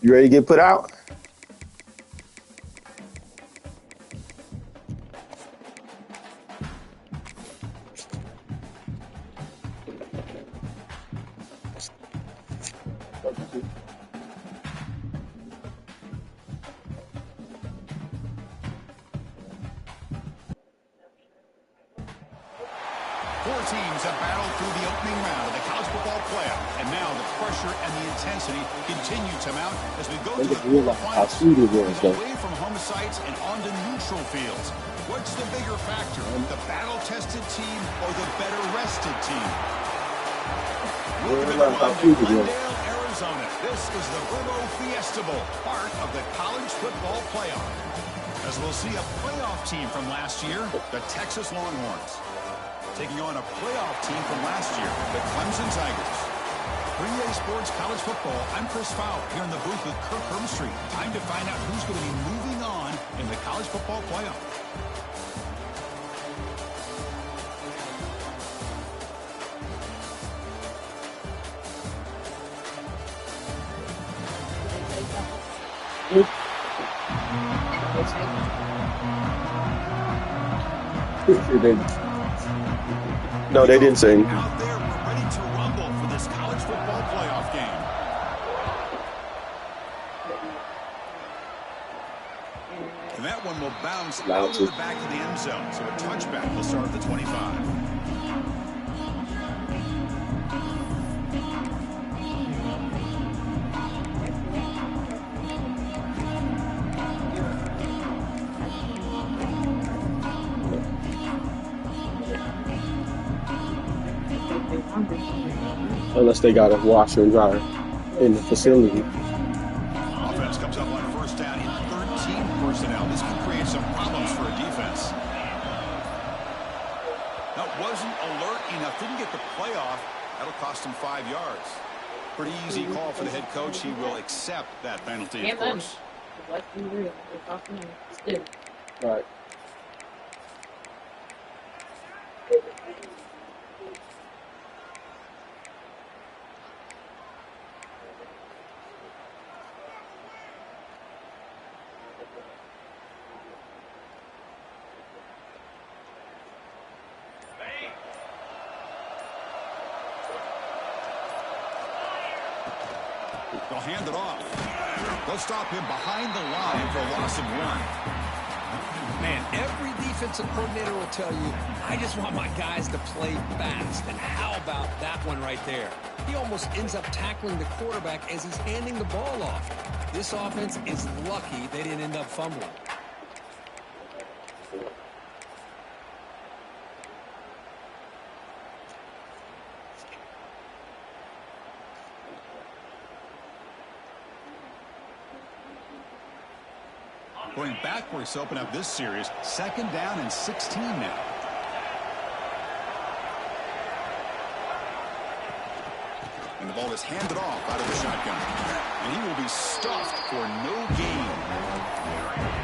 You ready to get put out? Four teams have battled through the opening round of the college football playoff, and now the pressure and the intensity continue to mount as we go to the quarterfinals. Away from home sites and onto neutral fields. What's the bigger factor, the battle-tested team or the better-rested team? Welcome to Glendale, Arizona. This is the Verbo Fiesta Bowl, part of the college football playoff. As we'll see a playoff team from last year, the Texas Longhorns, taking on a playoff team from last year, the Clemson Tigers. For EA Sports College Football, I'm Chris Fowler here in the booth with Kirk Herbstreit. Time to find out who's going to be moving on in the college football playoff. No, they didn't say. Out there, we're ready to rumble for this college football playoff game. And that one will bounce out of the back of the end zone. So a touchback will start at the 25. Unless they got a washer and dryer in the facility. Offense comes up on first down in 13 personnel. This can create some problems for a defense. Now, wasn't alert enough. Didn't get the playoff. That'll cost him 5 yards. Pretty easy call for the head coach. He will accept that penalty, of course. Right. They'll hand it off. They'll stop him behind the line for a loss of 1. Man, every defensive coordinator will tell you, I just want my guys to play fast. And how about that one right there? He almost ends up tackling the quarterback as he's handing the ball off. This offense is lucky they didn't end up fumbling. Going backwards to open up this series. 2nd down and 16 now. And the ball is handed off out of the shotgun. And he will be stuffed for no gain.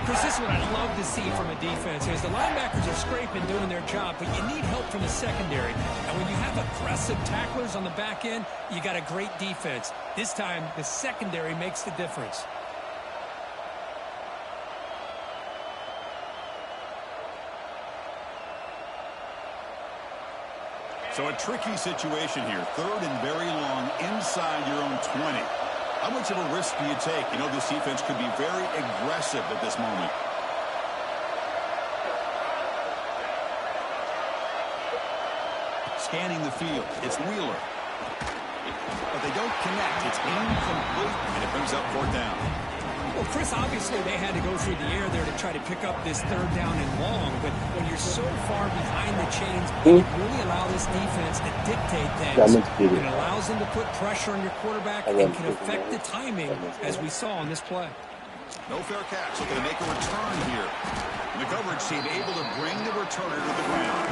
Chris, this is what I love to see from a defense is the linebackers are scraping, doing their job, but you need help from the secondary. And when you have aggressive tacklers on the back end, you got a great defense. This time, the secondary makes the difference. So a tricky situation here. 3rd and very long inside your own 20. How much of a risk do you take? You know, this defense could be very aggressive at this moment. Scanning the field. It's Wheeler. But they don't connect. It's incomplete, and it brings up 4th down. Well, Chris, obviously they had to go through the air there to try to pick up this 3rd down and long, but when you're so far behind the chains and really allow this defense to dictate things. It allows them to put pressure on your quarterback and can affect the timing, as we saw on this play. No fair catch. Looking to make a return here. The coverage team able to bring the returner to the ground.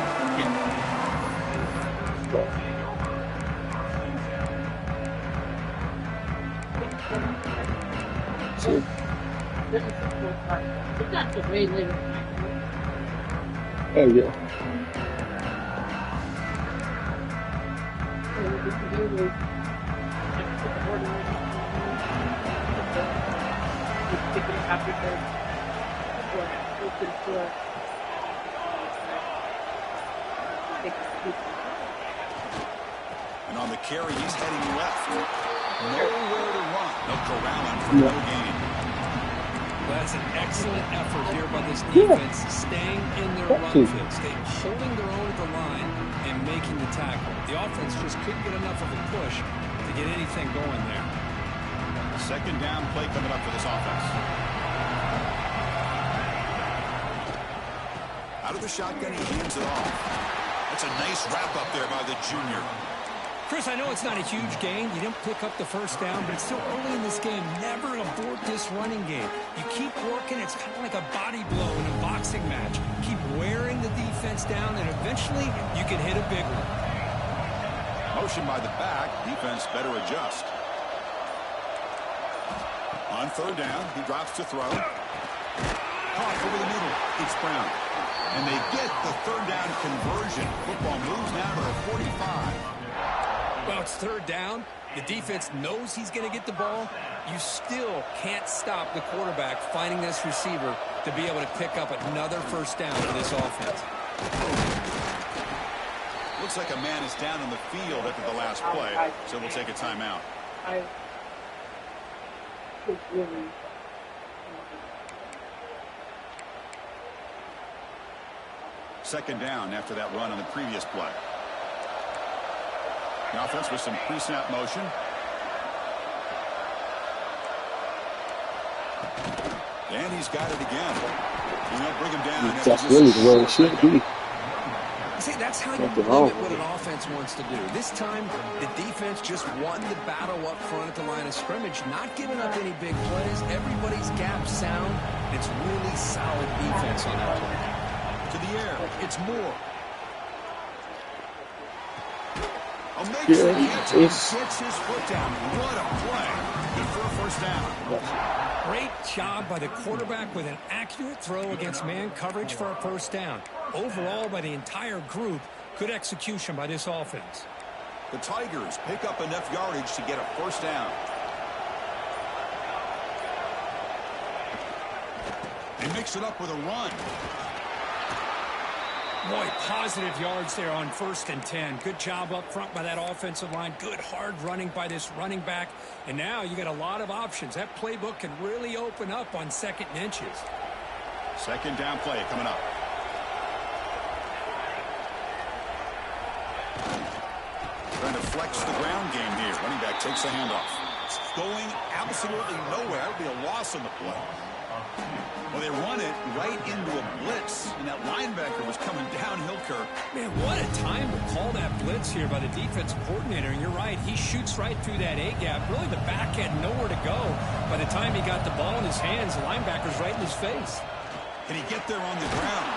Oh, yeah. And on the carry, he's heading left. Nowhere to run. They'll corral him for no gain. That's an excellent effort here by this defense, staying in their run field, holding their own at the line and making the tackle. The offense just couldn't get enough of a push to get anything going there. Second down play coming up for this offense. Out of the shotgun, he hands it off. That's a nice wrap up there by the junior. Chris, I know it's not a huge gain. You didn't pick up the first down, but it's still early in this game. Never abort this running game. You keep working. It's kind of like a body blow in a boxing match. Keep wearing the defense down, and eventually you can hit a big one. Motion by the back. Defense better adjust. On third down, he drops to throw. Caught over the middle. It's Brown. And they get the third down conversion. Football moves now to the 45. Well, it's third down. The defense knows he's going to get the ball. You still can't stop the quarterback finding this receiver to be able to pick up another first down for this offense. Looks like a man is down on the field after the last play, so we'll take a timeout. Second down after that run on the previous play. The offense with some pre-snap motion. And he's got it again. You know, bring him down. That's really the way it should be. See, that's how you limit what an offense wants to do. This time, the defense just won the battle up front at the line of scrimmage, not giving up any big plays. Everybody's gap sound. It's really solid defense on that play. To the air. It's Moore. Makes the catch and gets his foot down. What a play. Good for a first down. Great job by the quarterback with an accurate throw against man coverage for a first down. Overall, by the entire group, good execution by this offense. The Tigers pick up enough yardage to get a first down. They mix it up with a run. Boy, positive yards there on 1st and 10. Good job up front by that offensive line. Good hard running by this running back. And now you got a lot of options. That playbook can really open up on 2nd and inches. Second down play coming up. Trying to flex the ground game here. Running back takes the handoff. Going absolutely nowhere. That would be a loss on the play. Well, they run it right into a blitz, and that linebacker was coming downhill, Kirk. Man, what a time to call that blitz here by the defensive coordinator. And you're right, he shoots right through that A-gap. Really, the back had nowhere to go. By the time he got the ball in his hands, the linebacker's right in his face. Can he get there on the ground?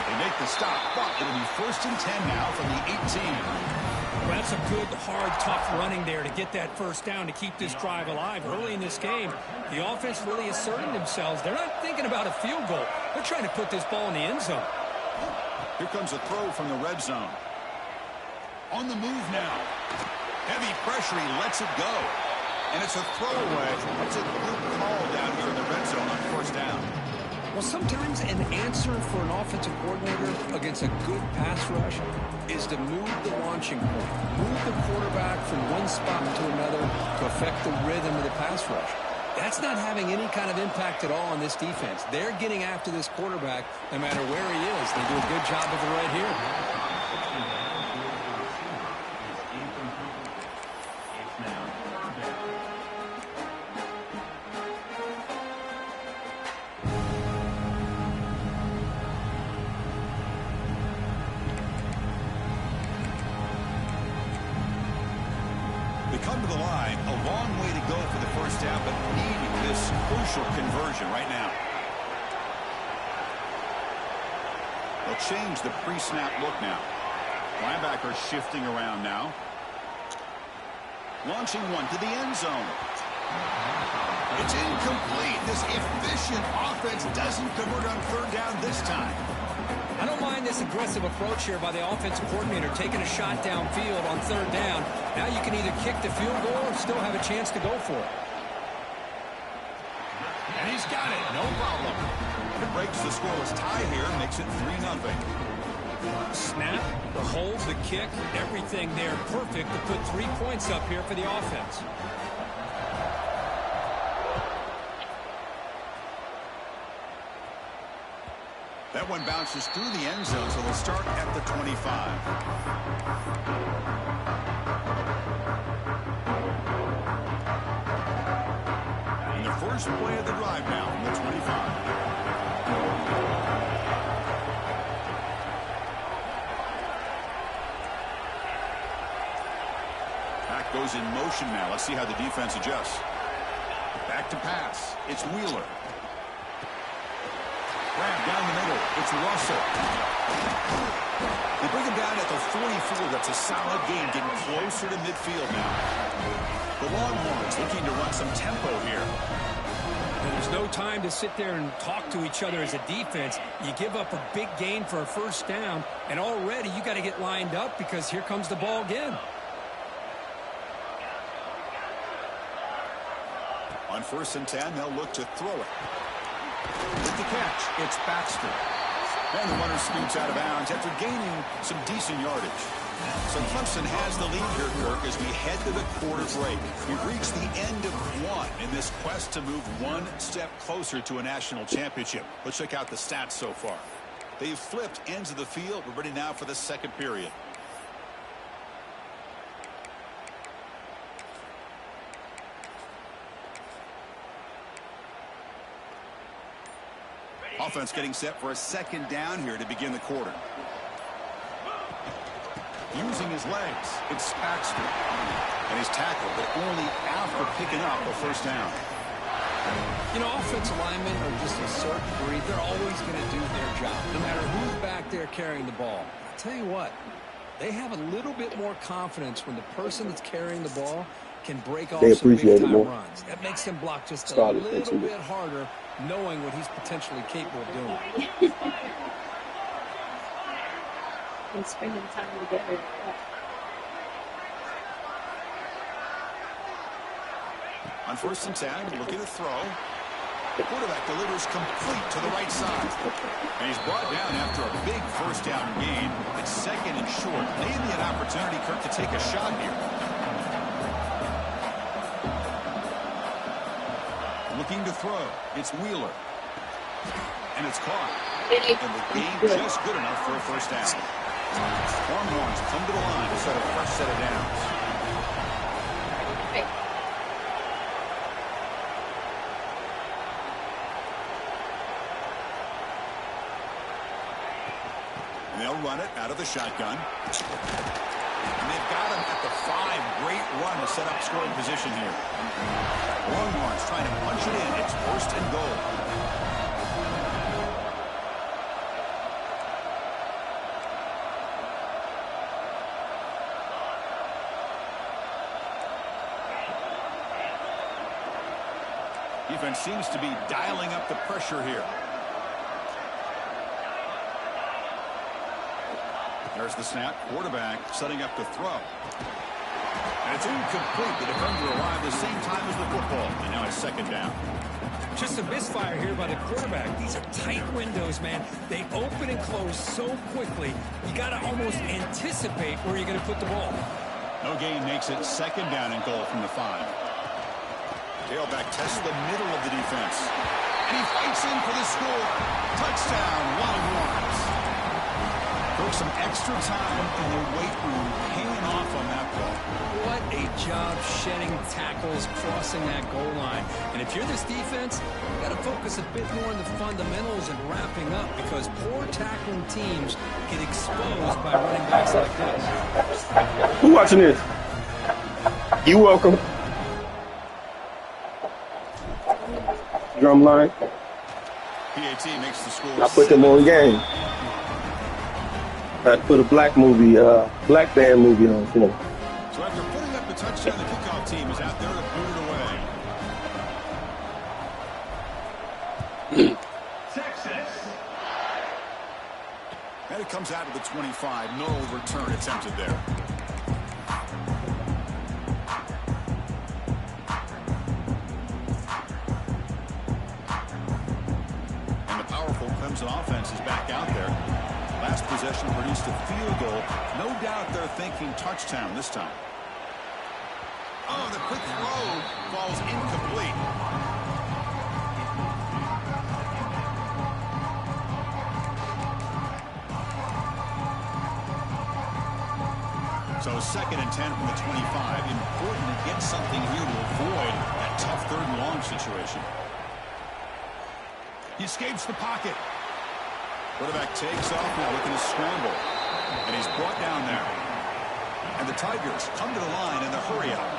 They make the stop, but it'll be 1st and 10 now from the 18. Well, that's a good, hard, tough running there to get that first down to keep this drive alive. Early in this game, the offense really asserting themselves. They're not thinking about a field goal. They're trying to put this ball in the end zone. Here comes a throw from the red zone. On the move now. Heavy pressure, he lets it go. And it's a throwaway. It's a good call down here in the red zone on 1st down. Well, sometimes an answer for an offensive coordinator against a good pass rush is to move the launching point, move the quarterback from one spot to another to affect the rhythm of the pass rush. That's not having any kind of impact at all on this defense. They're getting after this quarterback no matter where he is. They do a good job of it right here. come to the line, a long way to go for the first down, but needing this crucial conversion right now. They'll change the pre-snap look now. Linebacker shifting around now. Launching one to the end zone. It's incomplete. This efficient offense doesn't convert on third down this time. I don't mind this aggressive approach here by the offensive coordinator, taking a shot downfield on third down. Now you can either kick the field goal or still have a chance to go for it. And he's got it. No problem. It breaks the scoreless tie here, makes it 3-0. Snap, the hold, the kick, everything there perfect to put 3 points up here for the offense. That one bounces through the end zone, so they'll start at the 25. And the first play of the drive now from the 25. Back goes in motion now. Let's see how the defense adjusts. Back to pass. It's Wheeler. Grab down the middle. It's Russell. They bring him down at the 44. That's a solid game, getting closer to midfield now. The Longhorns looking to run some tempo here. And there's no time to sit there and talk to each other as a defense. You give up a big gain for a first down, and already you got to get lined up because here comes the ball again. On 1st and 10, they'll look to throw it. With the catch, it's Baxter. And the runner scoots out of bounds after gaining some decent yardage. So Clemson has the lead here, Kirk, as we head to the quarter break. We've reached the end of one in this quest to move one step closer to a national championship. Let's check out the stats so far. They've flipped ends of the field. We're ready now for the second period. Offense getting set for a second down here to begin the quarter. Using his legs, it's Baxter. And he's tackled, but only after picking up a first down. You know, offensive linemen are just a certain breed. They're always going to do their job, no matter who's back there carrying the ball. I'll tell you what, they have a little bit more confidence when the person that's carrying the ball can break off some big-time runs. That makes them block just a little bit harder, knowing what he's potentially capable of doing. And spending time together. On 1st and 10, looking to throw. The quarterback delivers complete to the right side. And he's brought down after a big first down gain. It's 2nd and short. Maybe an opportunity, Kirk, to take a shot here. Looking to throw. It's Wheeler. And it's caught. And the gain just good enough for a first down. Longhorns come to the line to set a fresh set of downs. And they'll run it out of the shotgun. And they've got him at the 5. Great run to set up scoring position here. Longhorns trying to punch it in. It's 1st and goal. Defense seems to be dialing up the pressure here. There's the snap. Quarterback setting up to throw. And it's incomplete. The defender arrived the same time as the football. And now it's 2nd down. Just a misfire here by the quarterback. These are tight windows, man. They open and close so quickly. You got to almost anticipate where you're going to put the ball. No gain makes it 2nd down and goal from the 5. Tailback tests the middle of the defense. And he fights in for the score. Touchdown, Longhorns. Took some extra time in the weight room hanging off on that ball. What a job shedding tackles, crossing that goal line. And if you're this defense, you got to focus a bit more on the fundamentals and wrapping up, because poor tackling teams get exposed by running backs like this. Who watching this? You welcome. Drumline. PAT makes the score. I put them on game. I put a black movie, black band movie on for them. So after putting up the touchdown, the kickoff team is out there to boot it away. Texas. And it comes out of the 25. No return attempted there. And the powerful Clemson offense is back out there. Last possession produced a field goal. No doubt they're thinking touchdown this time. Oh, the quick throw falls incomplete. So 2nd and 10 from the 25. Important to get something here to avoid that tough 3rd and long situation. He escapes the pocket. Quarterback takes off now looking to scramble. And he's brought down there. And the Tigers come to the line in the hurry up.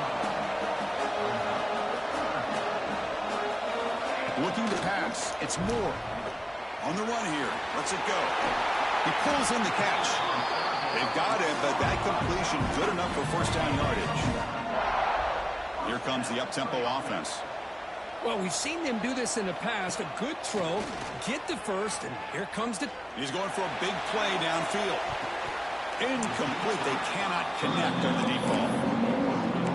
Looking to pass. It's Moore. On the run here. Lets it go. He pulls in the catch. They've got him, but that completion good enough for 1st down yardage. Here comes the up-tempo offense. Well, we've seen them do this in the past. A good throw, get the first, and here comes the... He's going for a big play downfield. Incomplete. They cannot connect on the default.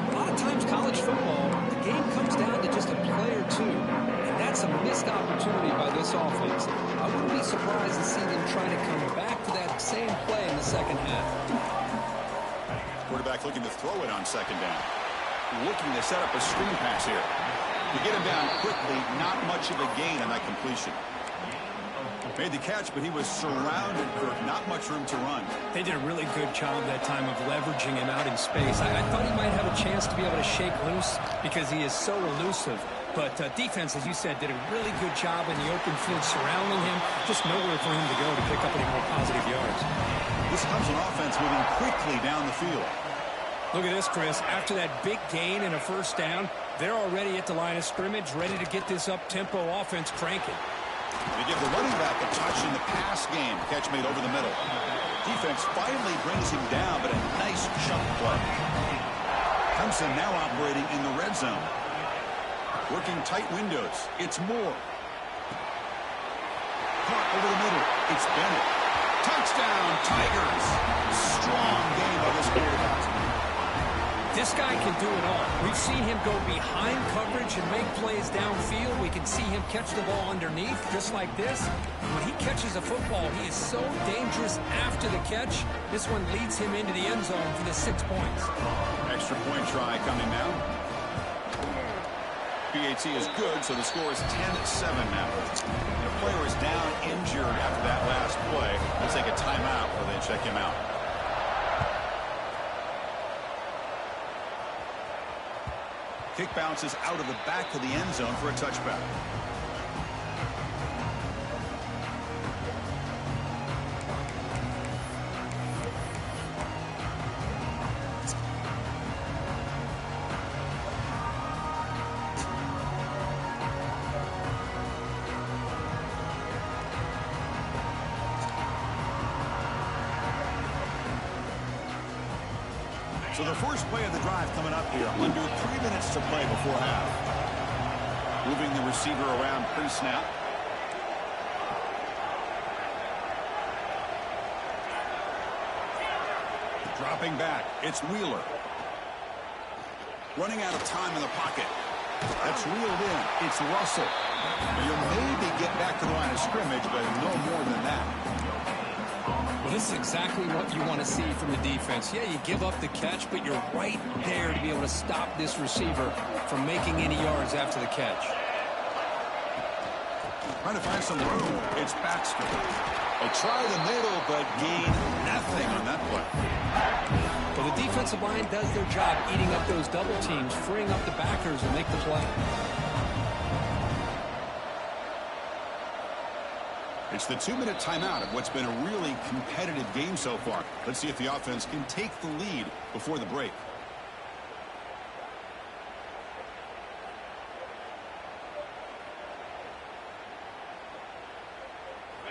A lot of times college football, the game comes down to just a play or two. And that's a missed opportunity by this offense. I wouldn't be surprised to see them trying to come back to that same play in the 2nd half. Quarterback looking to throw it on 2nd down. Looking to set up a screen pass here. To get him down quickly, not much of a gain on that completion. Made the catch, but he was surrounded, Kirk. Not much room to run. They did a really good job that time of leveraging him out in space. I thought he might have a chance to be able to shake loose because he is so elusive. But defense, as you said, did a really good job in the open field surrounding him. Just nowhere for him to go to pick up any more positive yards. This comes an offense moving quickly down the field. Look at this, Chris. After that big gain and a 1st down, they're already at the line of scrimmage, ready to get this up-tempo offense cranking. They give the running back a touch in the pass game. Catch made over the middle. Defense finally brings him down, but a nice chunk play. Clemson now operating in the red zone. Working tight windows. It's Moore. Caught over the middle. It's Bennett. Touchdown, Tigers. Strong game by this quarterback. This guy can do it all. We've seen him go behind coverage and make plays downfield. We can see him catch the ball underneath, just like this. When he catches a football, he is so dangerous after the catch. This one leads him into the end zone for the 6 points. Extra point try coming now. PAT is good, so the score is 10-7 now. The player is down injured after that last play. They'll take a timeout while they check him out. Kick bounces out of the back of the end zone for a touchback. So the first play of the drive coming up here. Under 3 minutes to play before half. Moving the receiver around pre-snap. Dropping back. It's Wheeler. Running out of time in the pocket. That's reeled in. It's Russell. You'll maybe get back to the line of scrimmage, but no more than that. Well, this is exactly what you want to see from the defense. Yeah, you give up the catch, but you're right there to be able to stop this receiver from making any yards after the catch. Trying to find some room. It's Baxter. They try the middle, but gain nothing on that play. Well, the defensive line does their job eating up those double teams, freeing up the backers and make the play. It's the 2-minute timeout of what's been a really competitive game so far. Let's see if the offense can take the lead before the break.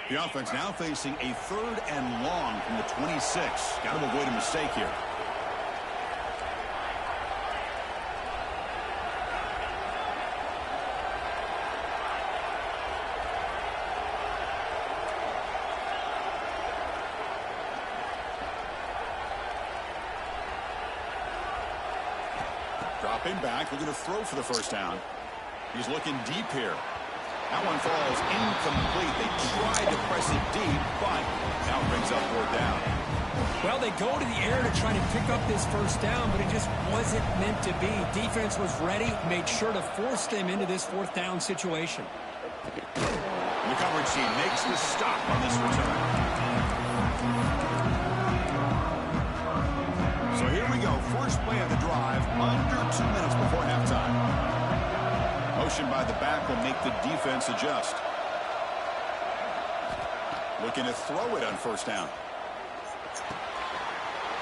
The offense now facing a 3rd and long from the 26. Got to avoid a mistake here. Dropping back, looking to throw for the first down. He's looking deep here. That one falls incomplete. They tried to press it deep, but now brings up 4th down. Well, they go to the air to try to pick up this first down, but it just wasn't meant to be. Defense was ready, made sure to force them into this 4th down situation. The coverage team makes the stop on this return. So here we go. First play of the drive, under 2 minutes before halftime. Motion by the back will make the defense adjust. Looking to throw it on first down.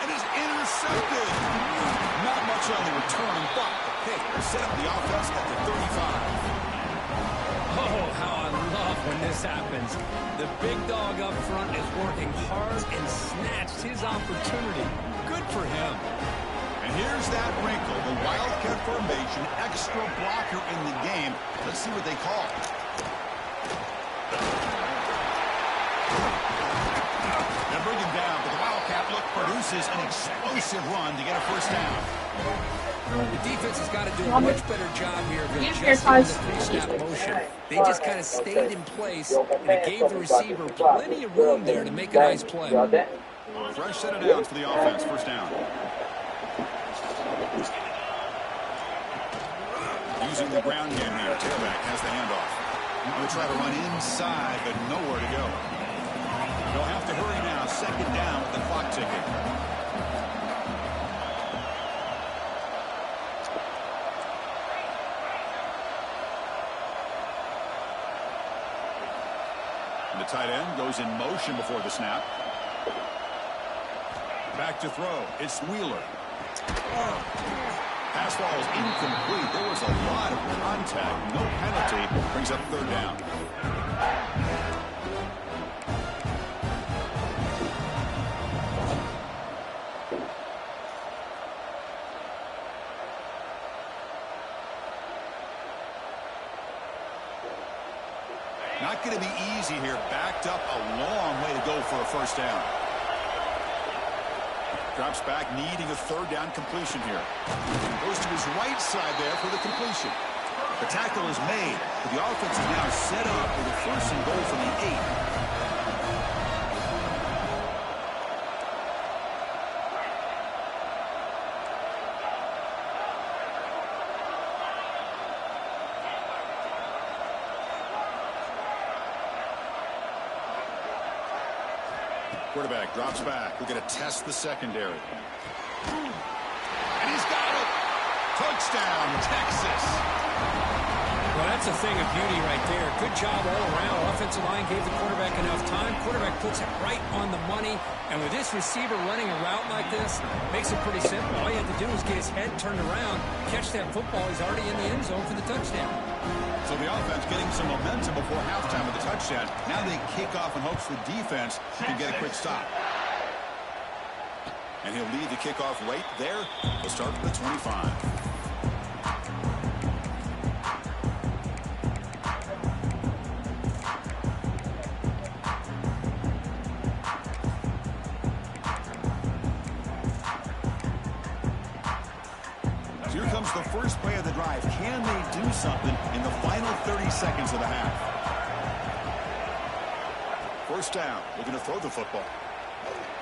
And is intercepted. Not much on the return, but the pick will set up the offense at the 35. Oh, how I love when this happens. The big dog up front is working hard and snatched his opportunity. Good for him. And here's that wrinkle, the Wildcat formation, extra blocker in the game. Let's see what they call. They bring him down, but the Wildcat look produces an explosive run to get a first down. The defense has got to do a much better job here of adjusting the pre-snap motion. They just kind of stayed in place, and it gave the receiver plenty of room there to make a nice play. Fresh set of downs for the offense, first down. Using the ground game here. Tailback has the handoff. They'll try to run inside, but nowhere to go. They'll have to hurry now. 2nd down with the clock ticking. And the tight end goes in motion before the snap. Back to throw. It's Wheeler. Pass ball is incomplete. There was a lot of contact. No penalty. Brings up 3rd down. Not going to be easy here. Backed up a long way to go for a first down. Drops back, needing a 3rd down completion here. Goes to his right side there for the completion. The tackle is made, but the offense is now set up with a 1st and goal from the 8. Quarterback drops back. We're going to test the secondary. And he's got it. Touchdown, Texas. Well, that's a thing of beauty right there. Good job all around. Offensive line gave the quarterback enough time. Quarterback puts it right on the money. And with this receiver running a route like this, makes it pretty simple. All you have to do is get his head turned around, catch that football. He's already in the end zone for the touchdown. So the offense getting some momentum before halftime with the touchdown. Now they kick off in hopes the defense can get a quick stop. And he'll lead the kickoff right there. We'll start at the 25. Here comes the first play of the drive. Can they do something in the final 30 seconds of the half? First down. Looking to throw the football.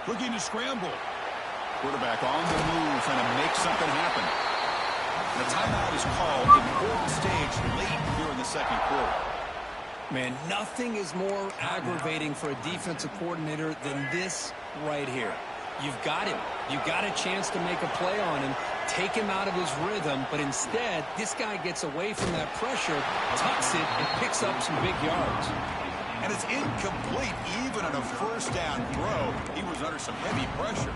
Looking to scramble. Quarterback on the move, trying to make something happen. The timeout is called. Important stage late here in the 2nd quarter. Man, nothing is more aggravating for a defensive coordinator than this right here. You've got him. You've got a chance to make a play on him, take him out of his rhythm, but instead, this guy gets away from that pressure, tucks it, and picks up some big yards. And it's incomplete even on a first down throw. He was under some heavy pressure.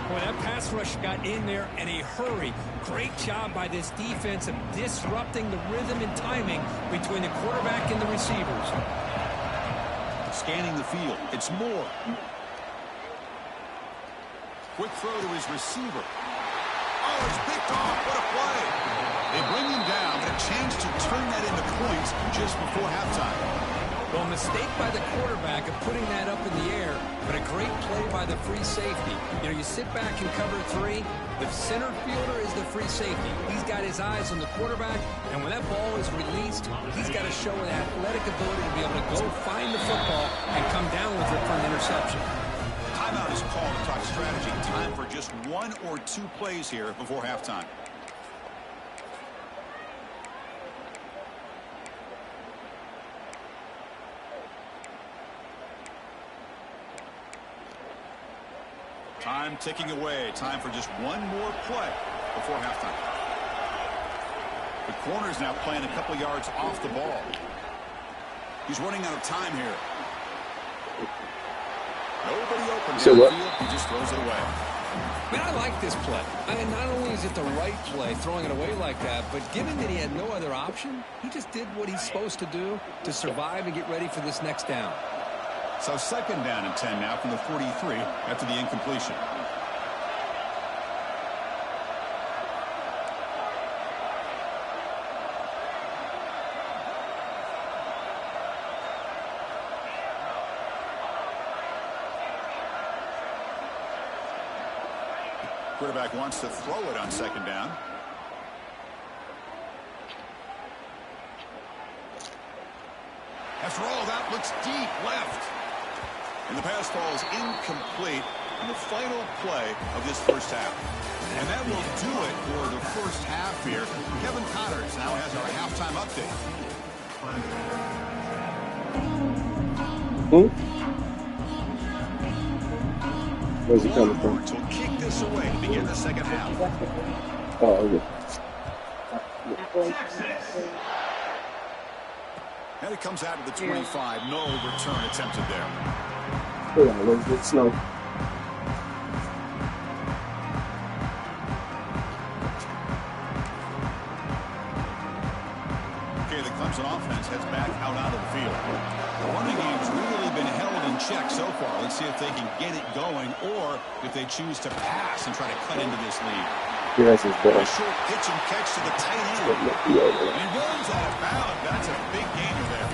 Boy, that pass rush got in there in a hurry. Great job by this defense of disrupting the rhythm and timing between the quarterback and the receivers. Scanning the field. It's Moore. Quick throw to his receiver. Oh, he's picked off. What a play. They bring him down. A chance to turn that into points just before halftime. Well, mistake by the quarterback of putting that up in the air, but a great play by the free safety. You know, you sit back and cover 3. The center fielder is the free safety. He's got his eyes on the quarterback, and when that ball is released, he's got to show an athletic ability to be able to go find the football and come down with it for an interception. Timeout is called to talk strategy. Time for just 1 or 2 plays here before halftime. Time ticking away. Time for just 1 more play before halftime. The corner's now playing a couple yards off the ball. He's running out of time here. Nobody open downfield. He just throws it away. Man, I like this play. I mean, not only is it the right play, throwing it away like that, but given that he had no other option, he just did what he's supposed to do to survive and get ready for this next down. So 2nd down and 10 now from the 43 after the incompletion. Quarterback wants to throw it on 2nd down. After all, that looks deep left. And the pass falls incomplete in the final play of this first half. And that will do it for the first half here. Kevin Connors now has our halftime update. Where's he coming from? Will kick this away to begin the second half. Oh, okay. And it comes out of the 25. No return attempted there. Hold on, let's get snow. Okay, the Clemson offense heads back out onto the field. The running game's really been held in check so far. Let's see if they can get it going or if they choose to pass and try to cut into this lead. Yes, it's better. A short pitch and catch to the tight end. And goes out of bounds. That's a big gainer there.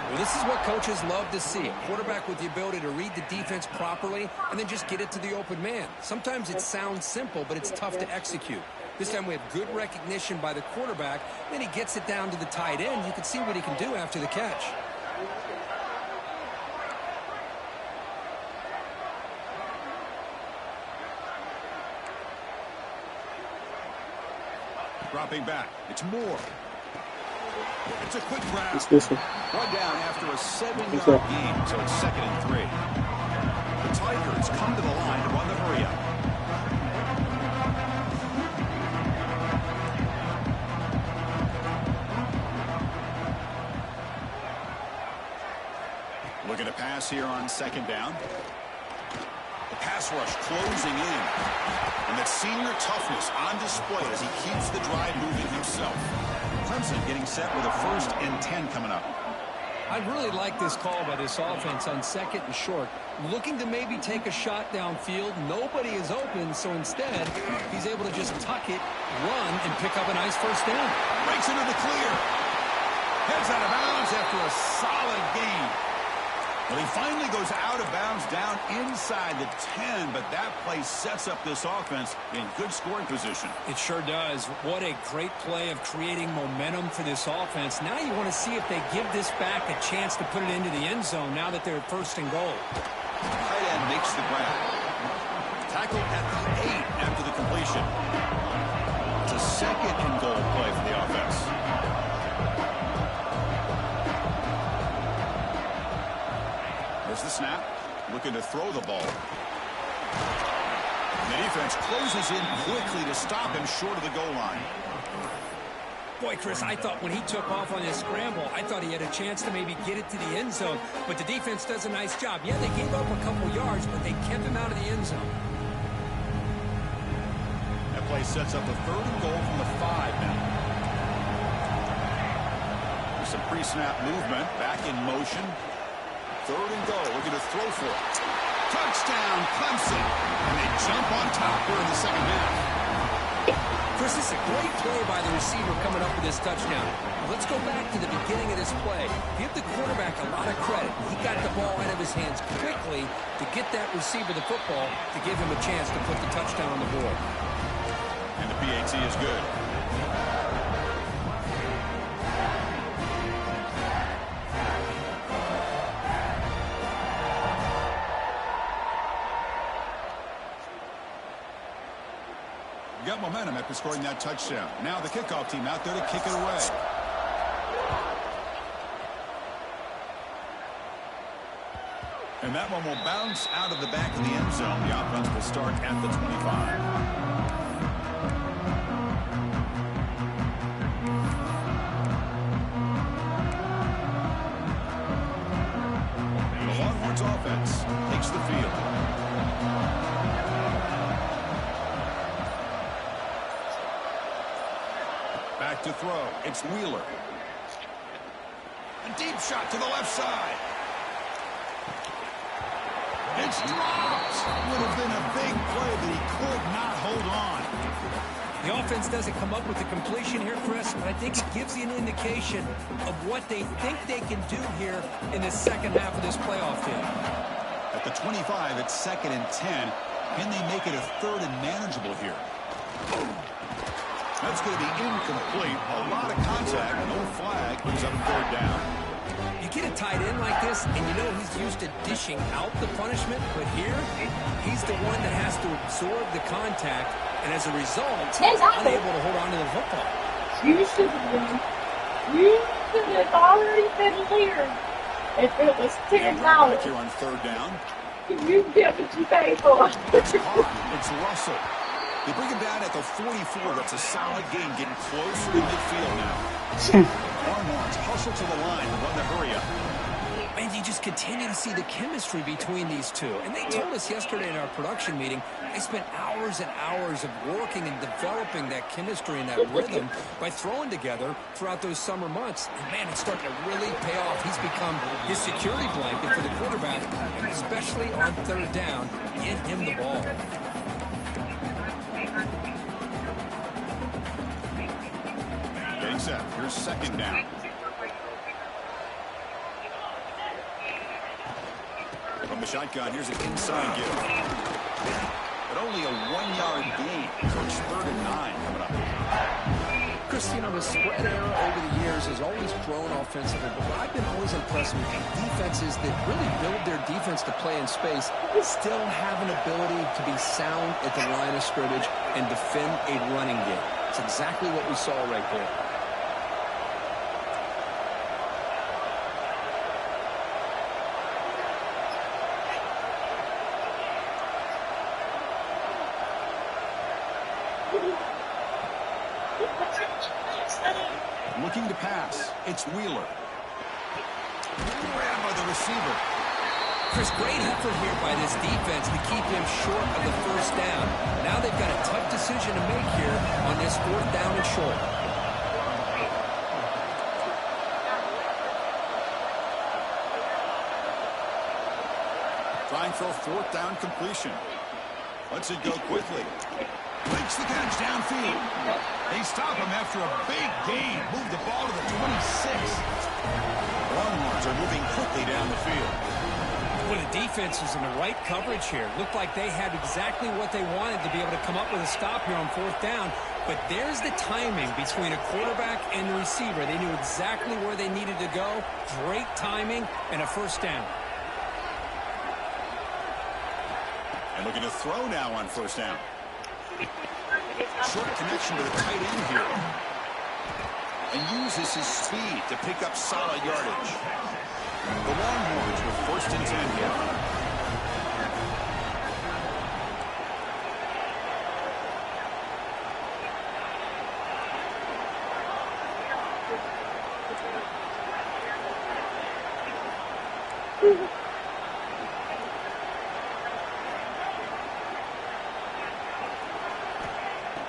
Well, this is what coaches love to see. A quarterback with the ability to read the defense properly and then just get it to the open man. Sometimes it sounds simple, but it's tough to execute. This time we have good recognition by the quarterback. Then he gets it down to the tight end. You can see what he can do after the catch. Dropping back. It's Moore. It's a quick grab. It's this one. One down after a 7-yard gain, so it's 2nd and 3. The Tigers come to the line to run the hurry up. Looking to pass here on 2nd down. The pass rush closing in. And that senior toughness on display as he keeps the drive moving himself. Clemson getting set with a 1st and 10 coming up. I really like this call by this offense on 2nd and short. Looking to maybe take a shot downfield. Nobody is open, so instead, he's able to just tuck it, run, and pick up a nice 1st down. Breaks into the clear. Heads out of bounds after a solid gain. Well, he finally goes out of bounds down inside the 10, but that play sets up this offense in good scoring position. It sure does. What a great play of creating momentum for this offense. Now you want to see if they give this back a chance to put it into the end zone now that they're at 1st and goal. Tight end makes the grab. Tackle at the 8 after the completion. It's a 2nd and goal play for the offense. There's the snap. Looking to throw the ball. The defense closes in quickly to stop him short of the goal line. Boy, Chris, I thought when he took off on his scramble, I thought he had a chance to maybe get it to the end zone. But the defense does a nice job. Yeah, they gave up a couple yards, but they kept him out of the end zone. That play sets up a 3rd and goal from the 5 now. There's some pre-snap movement. Back in motion. Third and goal. Looking to throw for it. Touchdown, Clemson. And they jump on top here in the second half. Chris, this is a great play by the receiver coming up with this touchdown. Let's go back to the beginning of this play. Give the quarterback a lot of credit. He got the ball out of his hands quickly to get that receiver the football to give him a chance to put the touchdown on the board. And the PAT is good. Got momentum after scoring that touchdown. Now the kickoff team out there to kick it away. And that one will bounce out of the back of the end zone. The offense will start at the 25. The Longhorns offense takes the field. Back to throw. It's Wheeler. A deep shot to the left side. It's dropped. Would have been a big play, but he could not hold on. The offense doesn't come up with the completion here, Chris, but I think it gives you an indication of what they think they can do here in the second half of this playoff game. At the 25, it's 2nd and 10. Can they make it a 3rd and manageable here? That's going to be incomplete. A lot of contact. No flag. Brings up 3rd down. You get a tight end like this, and you know he's used to dishing out the punishment, but here, he's the one that has to absorb the contact, and as a result, unable to hold on to the football. You should have already been here if it was $10. Here on 3rd down. You get what you pay for. It's Harden. It's Russell. They bring him down at the 44. That's a solid game, getting closer to midfield now. Longhorns hustle to the line to run the hurry up. And you just continue to see the chemistry between these two. And they told us yesterday in our production meeting, they spent hours and hours of working and developing that chemistry and that rhythm by throwing together throughout those summer months. And, man, it's starting to really pay off. He's become his security blanket for the quarterback, and especially on 3rd down, get him the ball. Getting set. Here's 2nd down. From the shotgun, here's an inside give. But only a 1-yard gain. So it's 3rd and 9 coming up. Chris, you know, the spread era over the years has always grown offensively, but what I've been always impressed with defenses that really build their defense to play in space still have an ability to be sound at the line of scrimmage and defend a running game. It's exactly what we saw right there. Looking to pass. It's Wheeler. Grabbed by the receiver. Chris, great effort here by this defense to keep him short of the 1st down. Now they've got a tough decision to make here on this 4th down and short. Trying for a 4th down completion. Lets it go quickly. Makes the catch downfield. They stop him after a big gain. Move the ball to the 26. Longhorns are moving quickly down the field. Well, the defense was in the right coverage here. Looked like they had exactly what they wanted to be able to come up with a stop here on 4th down. But there's the timing between a quarterback and the receiver. They knew exactly where they needed to go. Great timing and a 1st down. And looking to throw now on 1st down. Short connection to the tight end here. And uses his speed to pick up solid yardage. The Longhorns with 1st and 10 here.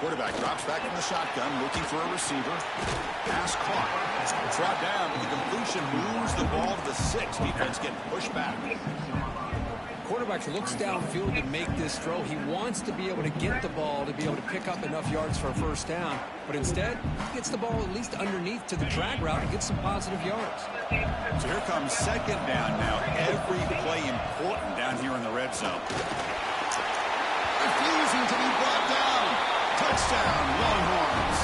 Quarterback drops back from the shotgun, looking for a receiver. Pass caught. It's brought down, but the completion moves the ball to the 6. Defense getting pushed back. Quarterback looks downfield to make this throw. He wants to be able to get the ball to be able to pick up enough yards for a first down. But instead, he gets the ball at least underneath to the drag route and gets some positive yards. So here comes second down now. Every play important down here in the red zone. Refusing to be brought down. Touchdown, Longhorns.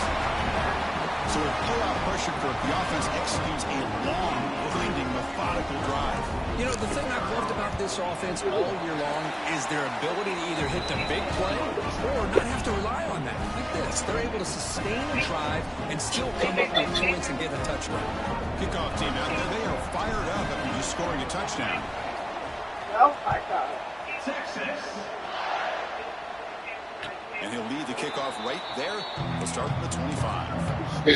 So with blowout pressure, Kirk, the offense executes a long, winding, methodical drive. You know, the thing I've loved about this offense all year long is their ability to either hit the big play or not have to rely on that. Like this, they're able to sustain a drive and still come up with points and get a touchdown. Kickoff team out there, they are fired up after just scoring a touchdown. Oh my God. And he'll lead the kickoff right there. We'll start from the 25.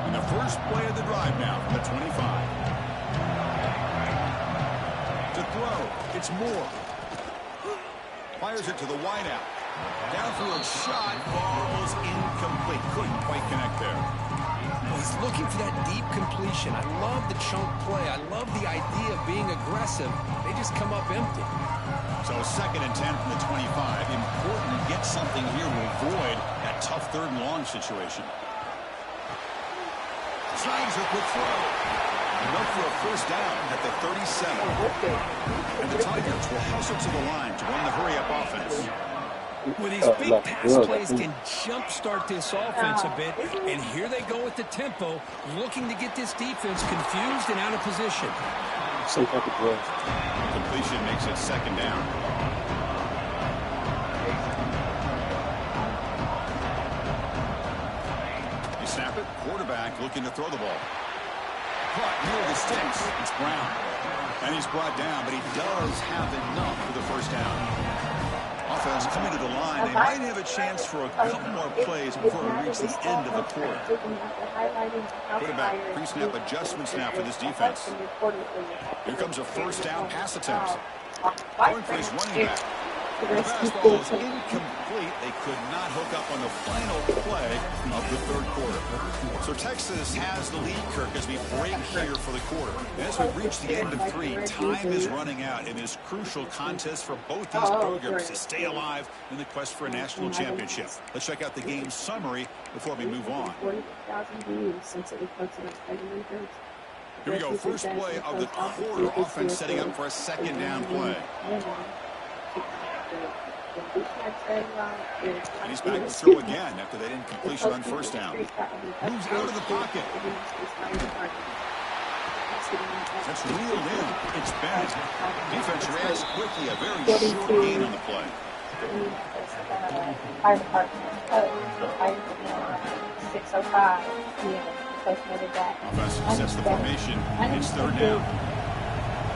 And the first play of the drive now from the 25. To throw, it's Moore. Fires it to the wideout. Downfield shot, falls incomplete. Couldn't quite connect there. He's looking for that deep completion. I love the chunk play. I love the idea of being aggressive. They just come up empty. So 2nd and 10 from the 25. Important to get something here to avoid that tough 3rd and long situation. Snags a quick throw. Enough for a first down at the 37. And the Tigers will hustle to the line to run the hurry-up offense. With these big pass plays can jumpstart this offense a bit, and here they go with the tempo, looking to get this defense confused and out of position. Some type of growth. Completion makes it 2nd down. You snap it, quarterback looking to throw the ball. Caught near the sticks. It's Brown. And he's brought down, but he does have enough for the first down. Offense coming to the line. They might have a chance for a couple more plays before we reach the end of the quarter. Quarterback pre-snap adjustment snap for this defense. Here comes a first down pass attempt. Going for his running back. The fastball is incomplete. They could not hook up on the final play of the 3rd quarter. So Texas has the lead, Kirk, as we break here for the quarter. As we reach the end of 3, time is running out in this crucial contest for both these programs to stay alive in the quest for a national championship. Let's check out the game summary before we move on. Here we go. First play of the quarter. Offense setting up for a 2nd down play. And he's back to throw again after that incompletion on first down. Moves out of the pocket. That's reeled in. It's Bennett. Defense reacts quickly. A very short gain on the play. Fire department. 6:05 p.m. Offense sets the formation. It's 3rd down.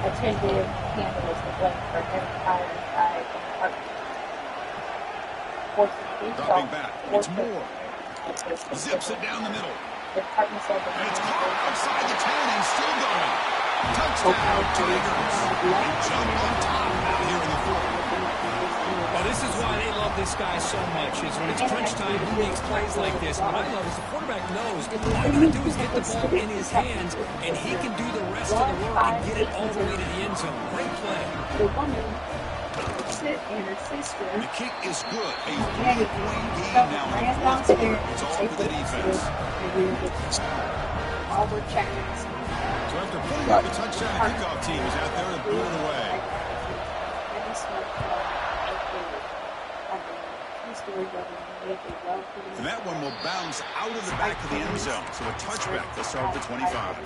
Attended handles the blame for every fire inside the department. Dropping back. It's Moore. Zips it down the middle. And it's caught outside the 10 and still going. Touchdown, Tigers. They jump on top out here in the 4th. Well, this is why they love this guy so much, is when it's crunch time, he makes plays like this. What I love is the quarterback knows all you got to do is get the ball in his hands, and he can do the rest of the work and get it all the way to the end zone. Great play. The kick is good. A 3-point game now in the 4th quarter. It's all for the defense. So after putting up a touchdown, the kickoff team is out there to boot it away. And that one will bounce out of the back of the end zone. So a touchback to start the 25.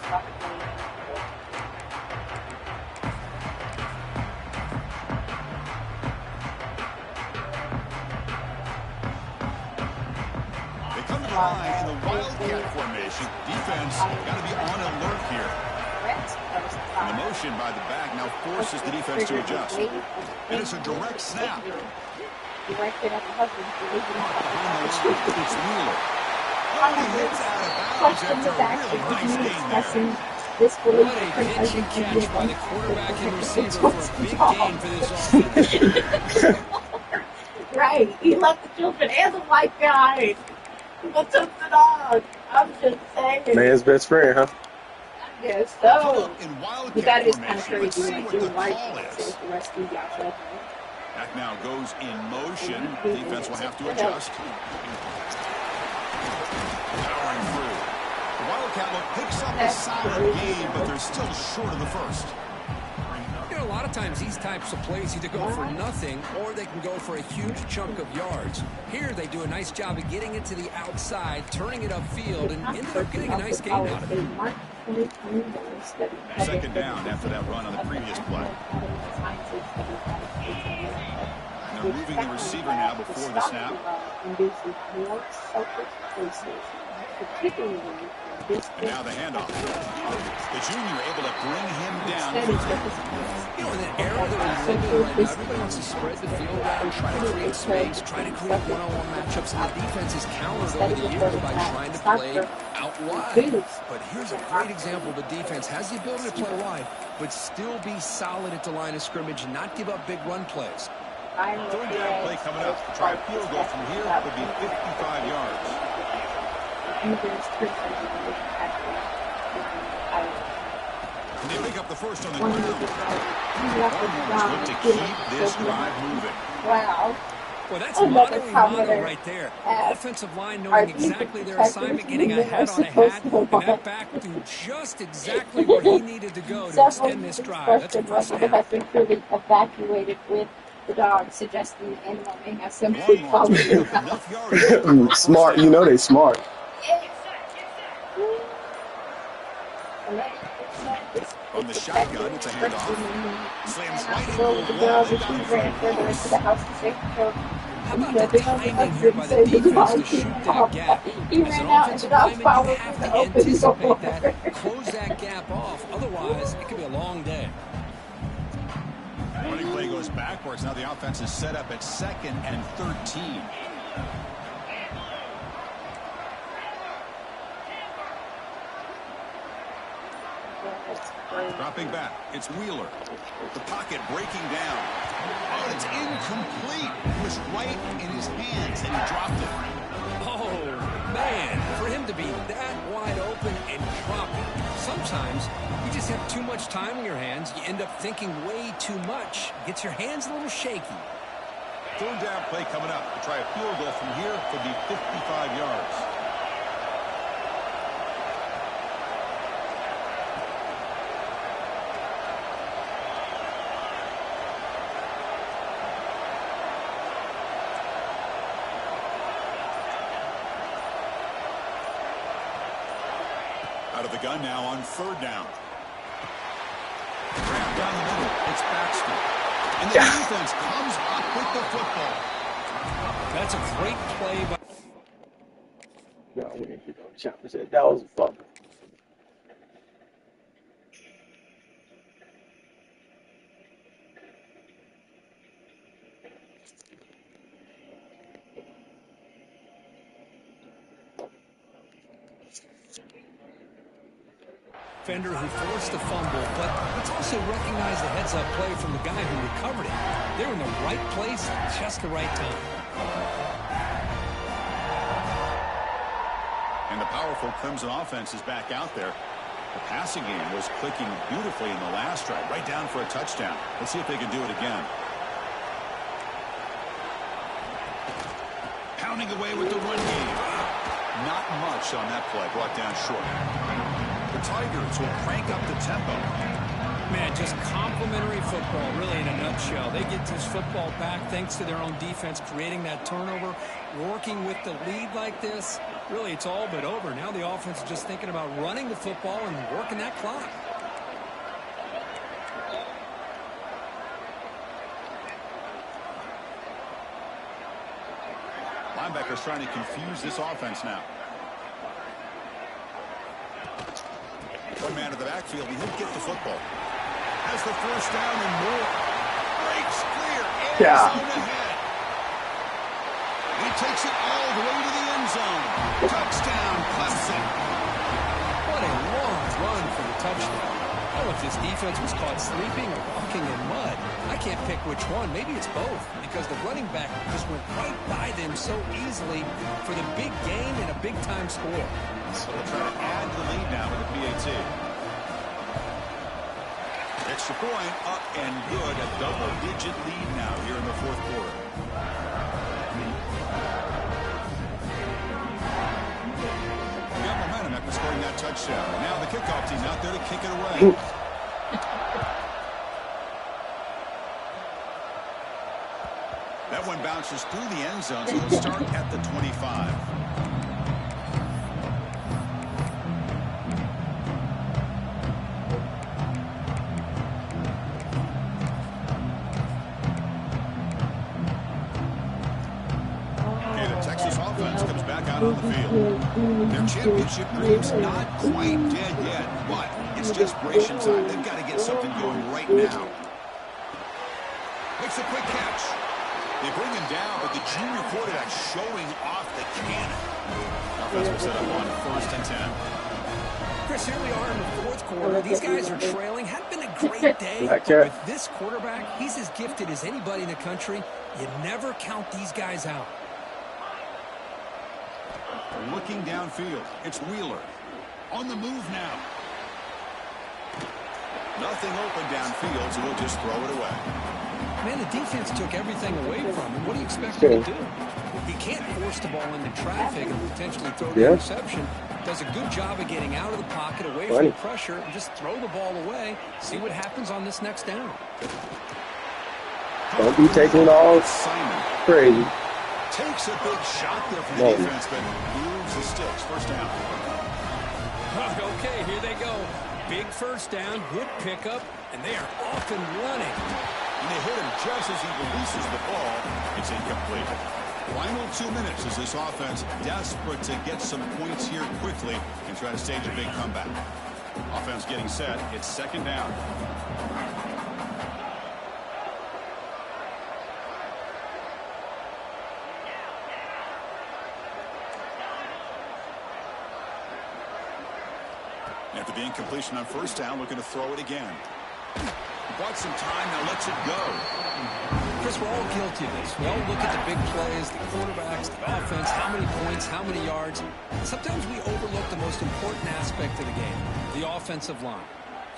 Line in the wildcat formation. Defense got to be on alert here. And the motion by the back now forces the defense to adjust. And it's a direct snap. It's Wheeler. He hits out of bounds Question after is a actually, really nice is he gain there. expressing disbelief What a because pitch he and catch did by one the quarterback and for receiver for a big dog. gain for this offense. Right, he left the children and the wife behind. But took the dog. I'm just saying. Man's best friend, huh? Yes, They'll come so. up in But wildcat that is kind of formation. Let's crazy, see like, what the your wife call says is. the rest of you guys. That now goes in motion. Defense will have to adjust. Powering through. The Wildcat will picks up a solid gain, but they're still short of the first. You know, a lot of times these types of plays either go for nothing or they can go for a huge chunk of yards. Here they do a nice job of getting it to the outside, turning it upfield, and ended up getting a nice gain out of it. Second down after that run on the previous play. And they're moving the receiver now before the snap. And now the handoff. The junior able to bring him down quickly. You know, in an era that we're living in right now, everybody wants to spread the field out, try to create space, try to create one-on-one matchups, and the defense has countered over the years by trying to play out wide. But here's a great example of a defense has the ability to play wide, but still be solid at the line of scrimmage and not give up big run plays. Third down play coming up. Try a field goal from here would be 55 yards. And they pick up the first on the ground. Longhorns look to keep this drive moving. Wow. Well, that's modeling model right there. Offensive line knowing exactly their assignment, getting a hat on a hat, and that back do just exactly where he needed to go to extend this drive. That's a first down. Has been clearly evacuated with the dog, suggesting the animal may have simply fallen around. Smart, you know they smart. On the shotgun, it's a handoff. Slams right into So the the girl wall. that she ran further into the house to take her. How about the timing here by the defense to shoot that gap? He As an ran out and the offensive dog lineman, you followed have through to the open anticipate door. that, close that gap off. Otherwise, it could be a long day. Running play goes backwards. Now the offense is set up at 2nd and 13. Dropping back, it's Wheeler. The pocket breaking down. Oh, it's incomplete. It was right in his hands, and he dropped it. Oh, man, for him to be that wide open and drop it. Sometimes you just have too much time in your hands. You end up thinking way too much. Gets your hands a little shaky. Third down play coming up. To try a field goal from here could be 55 yards. Out of the gun now on third down. Wrapped down the middle. It's Baxter. And the defense comes up with the football. That's a great play by... No, we didn't get no challenge. That was a fumble. defender who forced the fumble, but let's also recognize the heads-up play from the guy who recovered it. They're in the right place at just the right time. And the powerful Clemson offense is back out there. The passing game was clicking beautifully in the last drive, right down for a touchdown. Let's see if they can do it again. Pounding away with the run game. Not much on that play, brought down short. The Tigers will crank up the tempo. Man, just complimentary football, really, in a nutshell. They get this football back thanks to their own defense, creating that turnover, working with the lead like this. Really, it's all but over. Now the offense is just thinking about running the football and working that clock. Linebackers trying to confuse this offense now. One man to the backfield, and he'll get the football. Has the first down and more. Breaks clear. Arizona ahead. He takes it all the way to the end zone. Touchdown, Clemson. What a long run for the touchdown. I don't know if this defense was caught sleeping or walking in mud. I can't pick which one. Maybe it's both, because the running back just went right by them so easily for the big gain and a big-time score. So they'll try to add to the lead now with the PAT. Extra point, up and good. A double-digit lead now here in the fourth quarter. We got momentum after scoring that touchdown. Now the kickoff team out there to kick it away. That one bounces through the end zone, so it'll start at the 25. On the field. Their championship dream's not quite dead yet, but it's desperation time. They've got to get something going right now. Makes a quick catch. They bring him down, but the junior quarterback showing off the cannon. Offense will set up on 1st and 10. Chris, here we are in the fourth quarter. These guys are trailing. Had been a great day. But with this quarterback, he's as gifted as anybody in the country. You never count these guys out. Looking downfield, it's Wheeler. On the move now. Nothing open downfield, so we'll just throw it away. Man, the defense took everything away from him. What do you expect him to do? He can't force the ball into traffic and potentially throw the interception. Does a good job of getting out of the pocket, away from the pressure, and just throw the ball away. See what happens on this next down. Don't be taking all crazy. Takes a big shot there from the defense, but moves the sticks. First down. Okay, here they go. Big first down, good pickup, and they are off and running. And they hit him just as he releases the ball. It's incomplete. Final 2 minutes as this offense desperate to get some points here quickly and try to stage a big comeback. Offense getting set. It's 2nd down. After the incompletion on 1st down, looking to throw it again. Bought some time, now lets it go. Chris, we're all guilty of this. We all look at the big plays, the quarterbacks, the offense, how many points, how many yards. Sometimes we overlook the most important aspect of the game, the offensive line.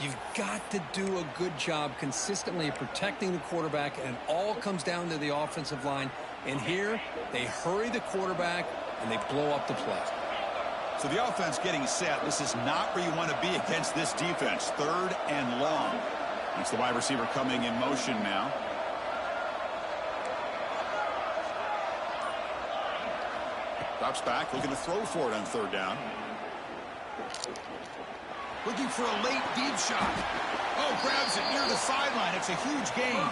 You've got to do a good job consistently of protecting the quarterback, and it all comes down to the offensive line. And here, they hurry the quarterback, and they blow up the play. So the offense getting set. This is not where you want to be against this defense. 3rd and long. It's the wide receiver coming in motion now. Drops back, looking to throw for it on 3rd down. Looking for a late deep shot. Oh, grabs it near the sideline. It's a huge gain.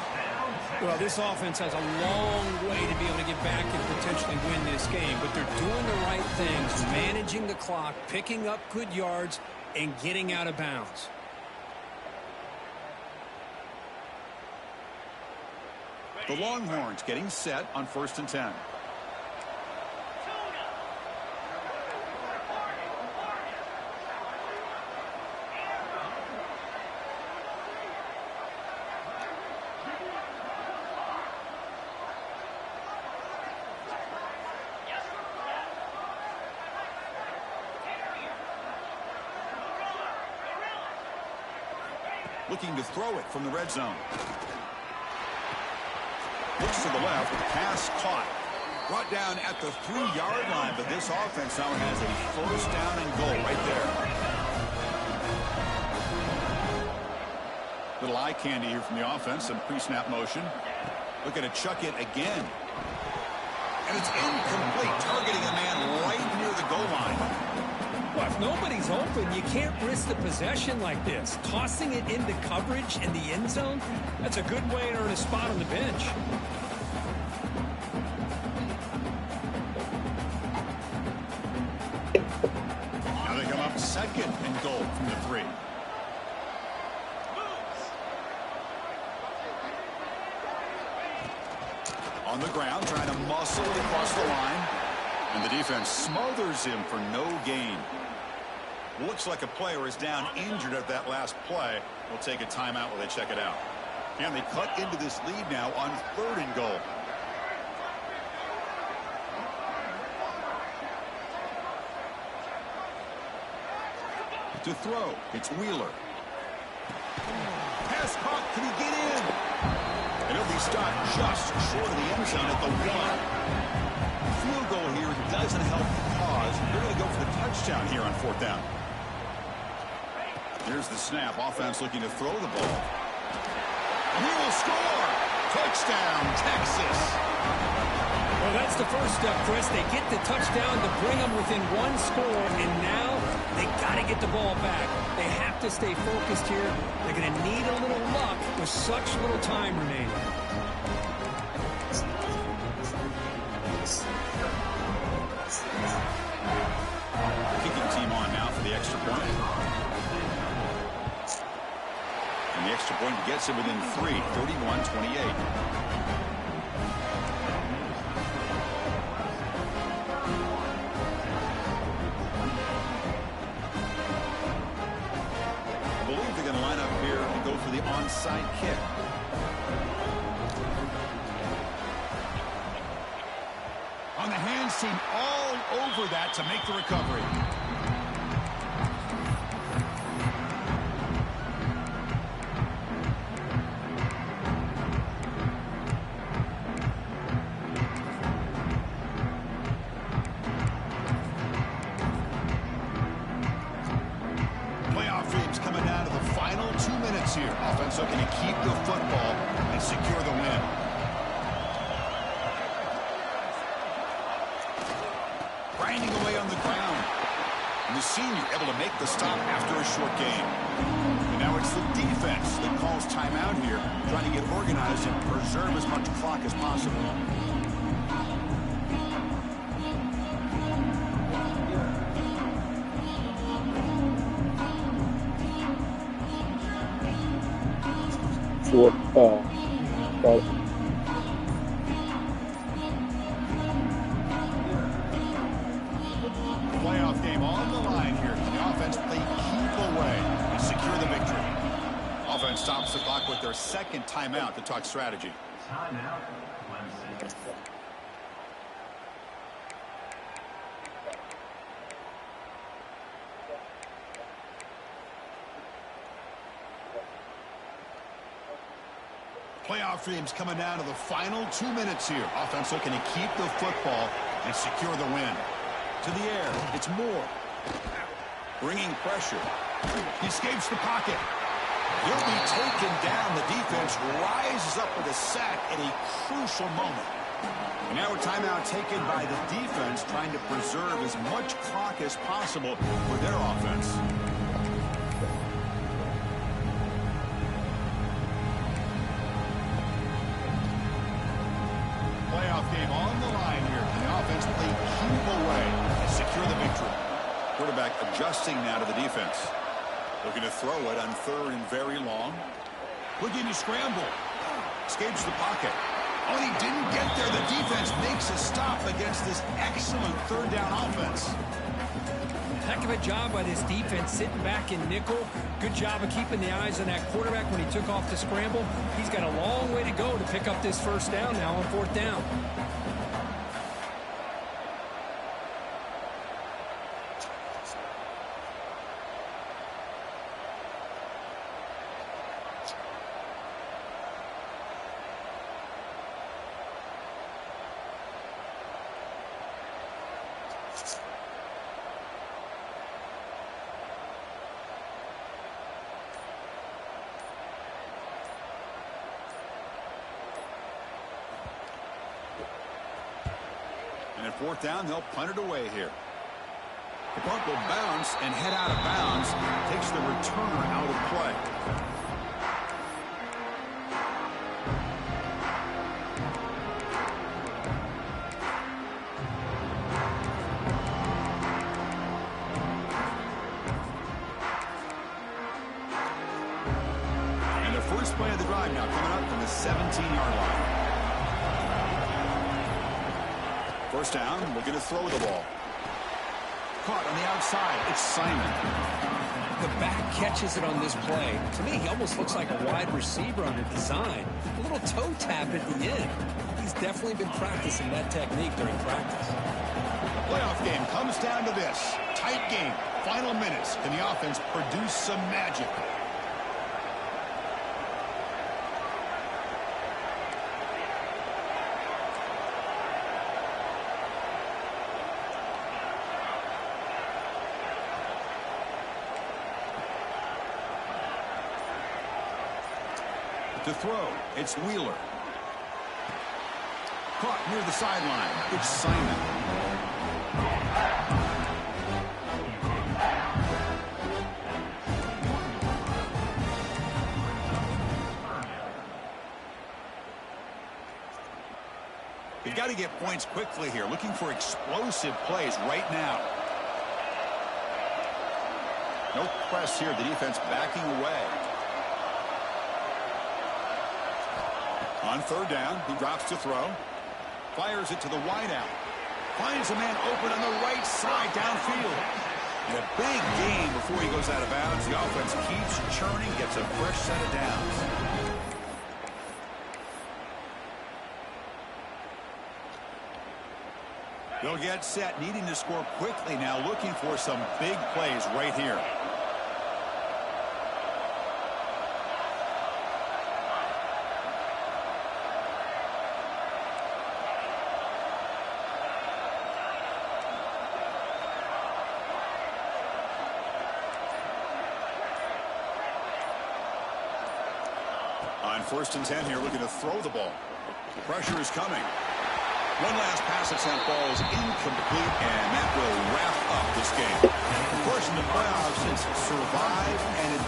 Well, this offense has a long way to be able to get back and potentially win this game, but they're doing the right things, managing the clock, picking up good yards, and getting out of bounds. The Longhorns getting set on 1st and 10. Looking to throw it from the red zone. Looks to the left, pass caught. Brought down at the 3-yard line, but this offense now has a 1st down and goal right there. Little eye candy here from the offense, some pre-snap motion. Looking to chuck it again. And it's incomplete, targeting a man right near the goal line. Well, if nobody's open, you can't risk the possession like this. Tossing it into coverage in the end zone, that's a good way to earn a spot on the bench. Now they come up 2nd and goal from the 3. On the ground, trying to muscle it across the line. And the defense smothers him for no gain. Looks like a player is down injured at that last play. We'll take a timeout while they check it out. And they cut into this lead now on 3rd and goal. To throw, it's Wheeler. Pass caught, can he get in? And he'll be stopped just short of the end zone at the 1. Field goal here doesn't help the cause. They're going to go for the touchdown here on 4th down. Here's the snap. Offense looking to throw the ball. He will score! Touchdown, Texas! Well, that's the first step, Chris. They get the touchdown to bring them within 1 score, and now they got to get the ball back. They have to stay focused here. They're going to need a little luck with such little time remaining. Kicking team on now for the extra point. And the extra point gets him within 3, 31-28. For the onside kick. On the hands team all over that to make the recovery. Playoff dreams coming down to the final 2 minutes here. Offense looking to keep the football and secure the win. Grinding away on the ground. And the senior able to make the stop after a short game. And now it's the defense that calls timeout here, trying to get organized and preserve as much clock as possible. Playoff game on the line here. The offense play keep away and secure the victory. Offense stops the clock with their 2nd timeout to talk strategy. Timeout. 1 second. Playoff dreams coming down to the final 2 minutes here. Offense looking to keep the football and secure the win. To the air, it's Moore. Bringing pressure. He escapes the pocket. He'll be taken down. The defense rises up with a sack at a crucial moment. And now a timeout taken by the defense, trying to preserve as much clock as possible for their offense. Playoff game on the line here. The offense play keep away and secure the victory. Quarterback adjusting now to the defense. Looking to throw it on 3rd and very long. Looking to scramble. Escapes the pocket. Oh, he didn't get there. The defense makes a stop against this excellent 3rd down offense. Heck of a job by this defense sitting back in nickel. Good job of keeping the eyes on that quarterback when he took off the scramble. He's got a long way to go to pick up this 1st down now on 4th down. And at 4th down, they'll punt it away here. The punt will bounce and head out of bounds. Takes the returner out of play. And the first play of the drive now coming up from the 17-yard line. First down, looking to throw the ball. Caught on the outside. It's Simon. The back catches it on this play. To me, he almost looks like a wide receiver under design. A little toe tap at the end. He's definitely been practicing that technique during practice. Playoff game comes down to this. Tight game. Final minutes. Can the offense produce some magic? To throw, it's Wheeler. Caught near the sideline. It's Simon. They've got to get points quickly here. Looking for explosive plays right now. No press here. The defense backing away. On third down, he drops to throw. Fires it to the wideout. Finds a man open on the right side downfield. And a big gain before he goes out of bounds. The offense keeps churning, gets a fresh set of downs. They'll get set, needing to score quickly now, looking for some big plays right here. On 1st and 10 here, looking to throw the ball. Pressure is coming. One last pass at St. Paul is incomplete, and that will wrap up this game. Of course, in the playoffs, it's survive and